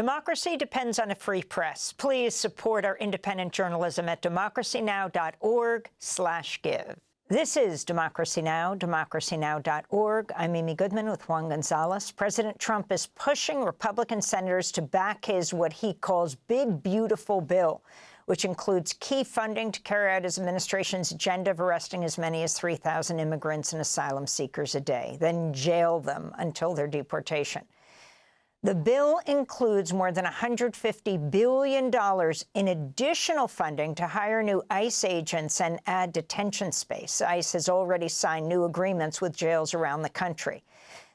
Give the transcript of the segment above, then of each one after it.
Democracy depends on a free press. Please support our independent journalism at democracynow.org/give. This is Democracy Now!, democracynow.org. I'm Amy Goodman with Juan Gonzalez. President Trump is pushing Republican senators to back his what he calls big, beautiful bill, which includes key funding to carry out his administration's agenda of arresting as many as 3,000 immigrants and asylum seekers a day, then jail them until their deportation. The bill includes more than $150 billion in additional funding to hire new ICE agents and add detention space. ICE has already signed new agreements with jails around the country.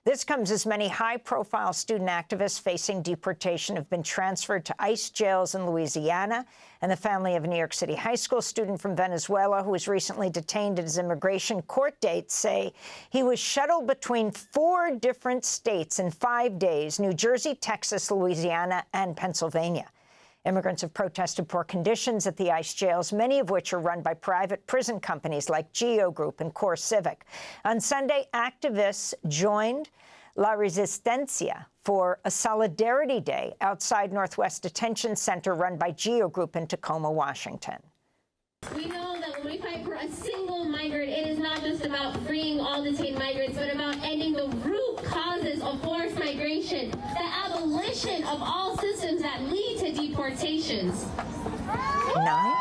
This comes as many high-profile student activists facing deportation have been transferred to ICE jails in Louisiana, and the family of a New York City high school student from Venezuela who was recently detained at his immigration court date say he was shuttled between 4 different states in 5 days: New Jersey, Texas, Louisiana, and Pennsylvania. Immigrants have protested poor conditions at the ICE jails, many of which are run by private prison companies like Geo Group and Core Civic. On Sunday, activists joined La Resistencia for a Solidarity Day outside Northwest Detention Center run by Geo Group in Tacoma, Washington. We know that when we fight for a single migrant, it is not just about freeing all detained migrants, but about ending the root causes of forced migration, the abolition of all systems that lead to deportations. 9.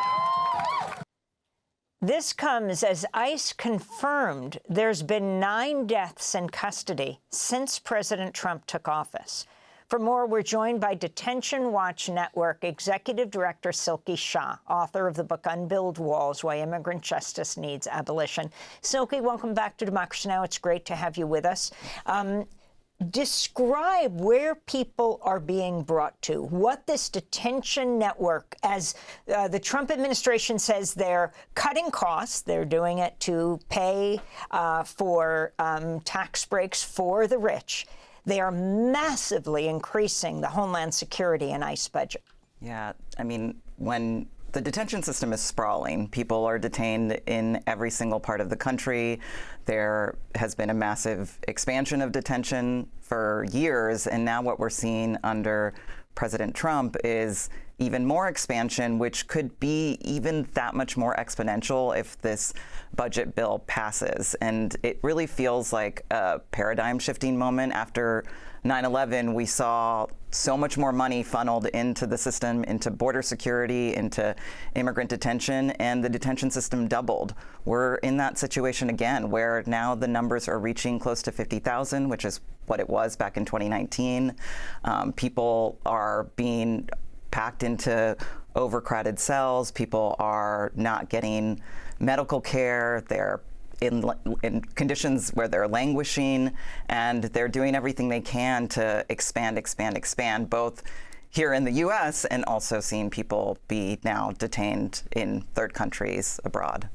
This comes as ICE confirmed there's been 9 deaths in custody since President Trump took office. For more, we're joined by Detention Watch Network Executive Director Silky Shah, author of the book Unbuild Walls: Why Immigrant Justice Needs Abolition. Silky, welcome back to Democracy Now! It's great to have you with us. Describe where people are being brought to, what this detention network, as the Trump administration says they're cutting costs, they're doing it to pay for tax breaks for the rich. They are massively increasing the Homeland Security and ICE budget. Yeah, I mean, when the detention system is sprawling, people are detained in every single part of the country. There has been a massive expansion of detention for years, and now what we're seeing under President Trump is even more expansion, which could be even that much more exponential if this budget bill passes. And it really feels like a paradigm-shifting moment. After 9/11, we saw so much more money funneled into the system, into border security, into immigrant detention, and the detention system doubled. We're in that situation again, where now the numbers are reaching close to 50,000, which is what it was back in 2019. People are being packed into overcrowded cells. People are not getting medical care. They're in conditions where they're languishing, and they're doing everything they can to expand, both here in the U.S. and also seeing people be now detained in third countries abroad.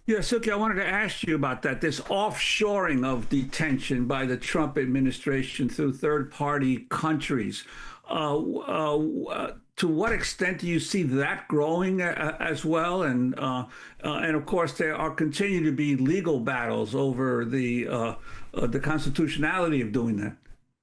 Yeah, Silky, I wanted to ask you about that, this offshoring of detention by the Trump administration through third-party countries. To what extent do you see that growing as well? And of course, there are continue to be legal battles over the constitutionality of doing that.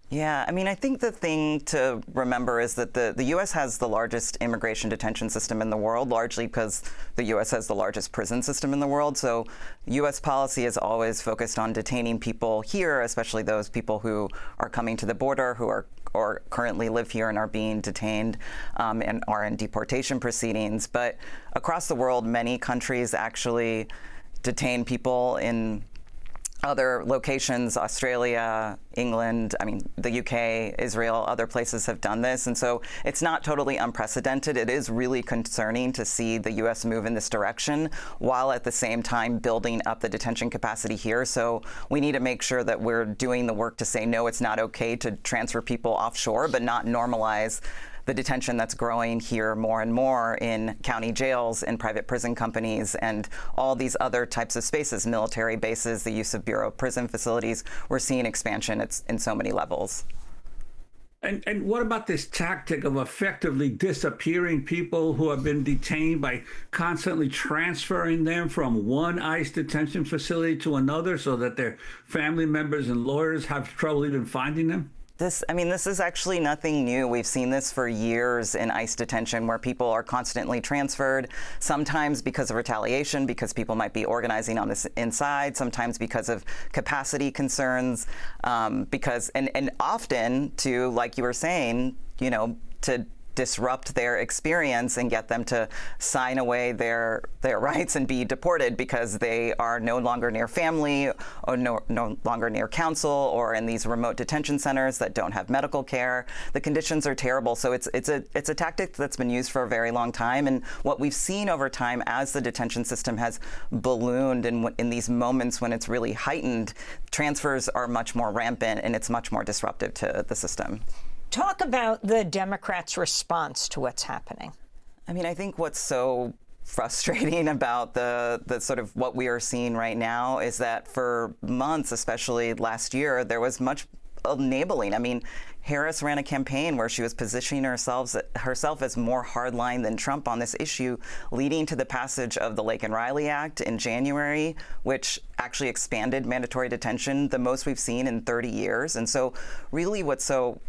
Yeah, I mean, I think the thing to remember is that the U.S. has the largest immigration detention system in the world, largely because the U.S. has the largest prison system in the world. So U.S. policy is always focused on detaining people here, especially those people who are coming to the border, who are or currently live here and are being detained and are in deportation proceedings. But across the world, many countries actually detain people in other locations. Australia, England, I mean, the UK, Israel, other places have done this. And so it's not totally unprecedented. It is really concerning to see the U.S. move in this direction while at the same time building up the detention capacity here. So we need to make sure that we're doing the work to say, no, it's not okay to transfer people offshore, but not normalize the detention that's growing here more and more in county jails and private prison companies and all these other types of spaces, military bases, the use of Bureau of Prison facilities. We're seeing expansion in so many levels. And what about this tactic of effectively disappearing people who have been detained by constantly transferring them from one ICE detention facility to another so that their family members and lawyers have trouble even finding them? This is actually nothing new. We've seen this for years in ICE detention, where people are constantly transferred, sometimes because of retaliation, because people might be organizing on this inside, sometimes because of capacity concerns, and often to, like you were saying, to disrupt their experience and get them to sign away their rights and be deported because they are no longer near family or no longer near counsel or in these remote detention centers that don't have medical care. The conditions are terrible. So it's a tactic that's been used for a very long time. And what we've seen over time as the detention system has ballooned in these moments when it's really heightened, transfers are much more rampant and it's much more disruptive to the system. Talk about the Democrats' response to what's happening. I think what's so frustrating about the sort of what we are seeing right now is that for months, especially last year, there was much enabling. Harris ran a campaign where she was positioning herself as more hardline than Trump on this issue, leading to the passage of the Lake and Riley Act in January, which actually expanded mandatory detention, the most we've seen in 30 years. And so really what's so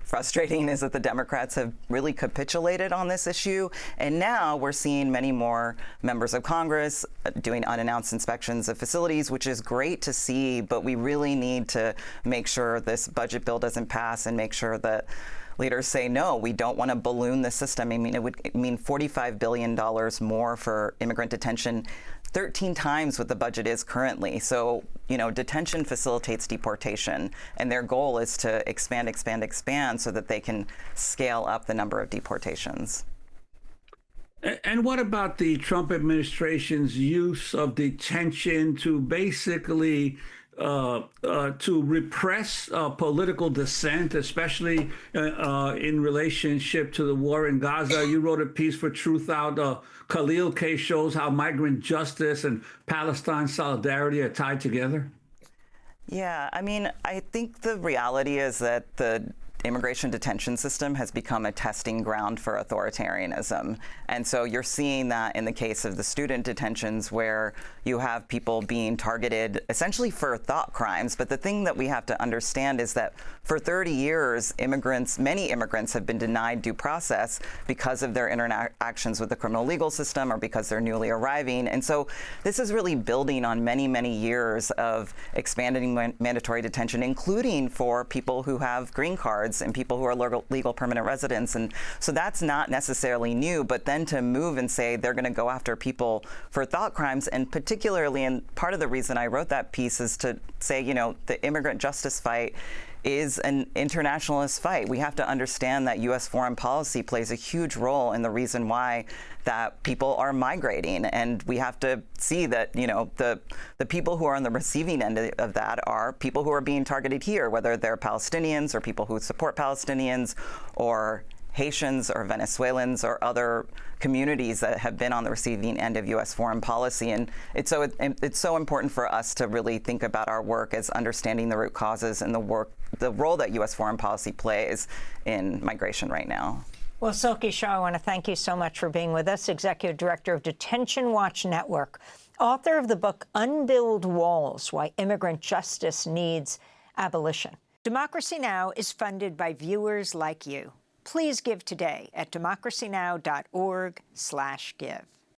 frustrating is that the Democrats have really capitulated on this issue. And now we're seeing many more members of Congress doing unannounced inspections of facilities, which is great to see. But we really need to make sure this budget bill doesn't pass and make sure that leaders say, no, we don't want to balloon the system. It would mean $45 billion more for immigrant detention, 13 times what the budget is currently. So, detention facilitates deportation, and their goal is to expand so that they can scale up the number of deportations. And what about the Trump administration's use of detention to basically to repress political dissent, especially in relationship to the war in Gaza? You wrote a piece for Truth Out. Khalil case shows how migrant justice and Palestine solidarity are tied together. Yeah, I think the reality is that the immigration detention system has become a testing ground for authoritarianism. And so you're seeing that in the case of the student detentions, where you have people being targeted essentially for thought crimes. But the thing that we have to understand is that for 30 years, many immigrants have been denied due process because of their interactions with the criminal legal system or because they're newly arriving. And so this is really building on many, many years of expanding mandatory detention, including for people who have green cards and people who are legal permanent residents. And so that's not necessarily new, but then to move and say they're going to go after people for thought crimes, and particularly, and part of the reason I wrote that piece is to say, the immigrant justice fight is an internationalist fight. We have to understand that U.S. foreign policy plays a huge role in the reason why that people are migrating. And we have to see that, the people who are on the receiving end of that are people who are being targeted here, whether they're Palestinians or people who support Palestinians or Haitians or Venezuelans or other communities that have been on the receiving end of U.S. foreign policy. And it's so important for us to really think about our work as understanding the root causes and the role that U.S. foreign policy plays in migration right now. Well, Silky Shah, I want to thank you so much for being with us, Executive Director of Detention Watch Network, author of the book Unbuild Walls: Why Immigrant Justice Needs Abolition. Democracy Now! Is funded by viewers like you. Please give today at democracynow.org/give.